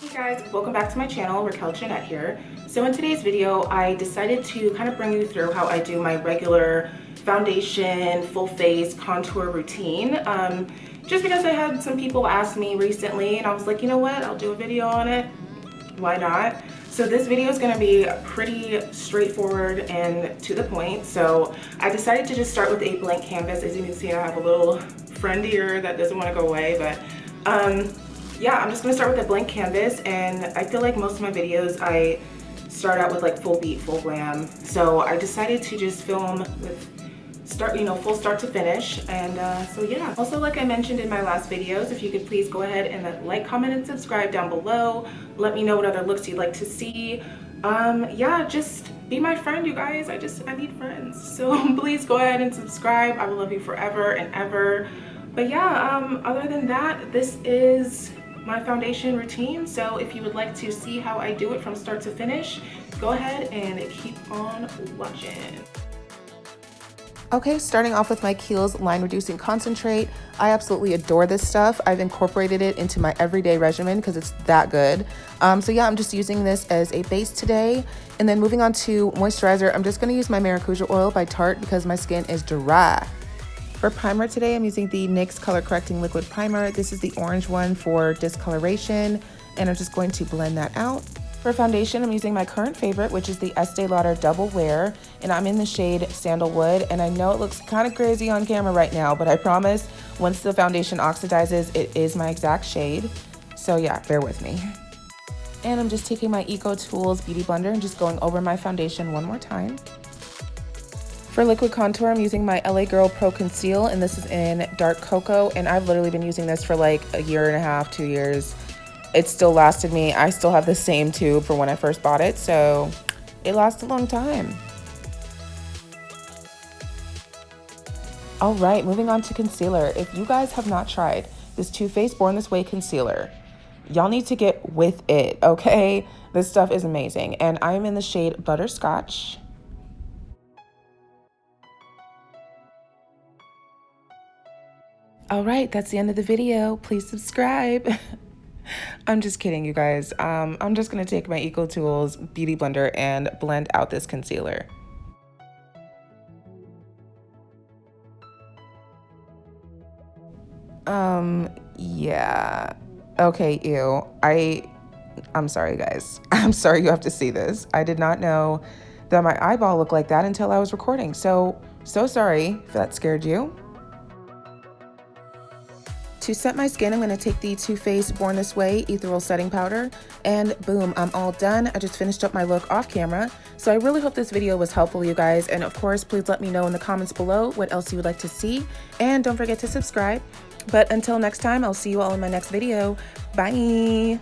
Hey guys, welcome back to my channel. Raquel Jeanette here. So in today's video, I decided to kind of bring you through how I do my regular foundation, full face contour routine. Just because I had some people ask me recently and I was like, you know what, I'll do a video on it. Why not? So this video is going to be pretty straightforward and to the point. So I decided to just start with a blank canvas. As you can see, I have a little friend here that doesn't want to go away, but yeah, I'm just gonna start with a blank canvas, and I feel like most of my videos I start out with like full beat, full glam. So I decided to just film with full start to finish. And so yeah. Also, like I mentioned in my last videos, if you could please go ahead and like, comment, and subscribe down below. Let me know what other looks you'd like to see. Yeah, just be my friend, you guys. I need friends. So please go ahead and subscribe. I will love you forever and ever. But yeah, other than that, this is my foundation routine. So if you would like to see how I do it from start to finish, go ahead and keep on watching. Okay, starting off with my Kiehl's Line Reducing Concentrate. I absolutely adore this stuff. I've incorporated it into my everyday regimen because it's that good. So yeah, I'm just using this as a base today. And then moving on to moisturizer, I'm just gonna use my Maracuja oil by Tarte because my skin is dry. For primer today, I'm using the NYX Color Correcting Liquid Primer. This is the orange one for discoloration, and I'm just going to blend that out. For foundation, I'm using my current favorite, which is the Estée Lauder Double Wear, and I'm in the shade Sandalwood. And I know it looks kind of crazy on camera right now, but I promise once the foundation oxidizes, it is my exact shade. So yeah, bear with me. And I'm just taking my Eco Tools Beauty Blender and just going over my foundation one more time. For liquid contour, I'm using my LA Girl Pro Conceal, and this is in Dark Cocoa, and I've literally been using this for like a year and a half, 2 years. It still lasted me. I still have the same tube for when I first bought it, so it lasts a long time. All right, moving on to concealer. If you guys have not tried this Too Faced Born This Way concealer, y'all need to get with it, okay? This stuff is amazing, and I'm in the shade Butterscotch. All right, that's the end of the video. Please subscribe. I'm just kidding, you guys. I'm just gonna take my Eco Tools Beauty Blender and blend out this concealer. Yeah. Okay, ew. I'm sorry, guys. I'm sorry you have to see this. I did not know that my eyeball looked like that until I was recording. So sorry if that scared you. To set my skin, I'm going to take the Too Faced Born This Way Etheral Setting Powder, and boom, I'm all done. I just finished up my look off camera. So I really hope this video was helpful, you guys. And of course, please let me know in the comments below what else you would like to see. And don't forget to subscribe. But until next time, I'll see you all in my next video. Bye!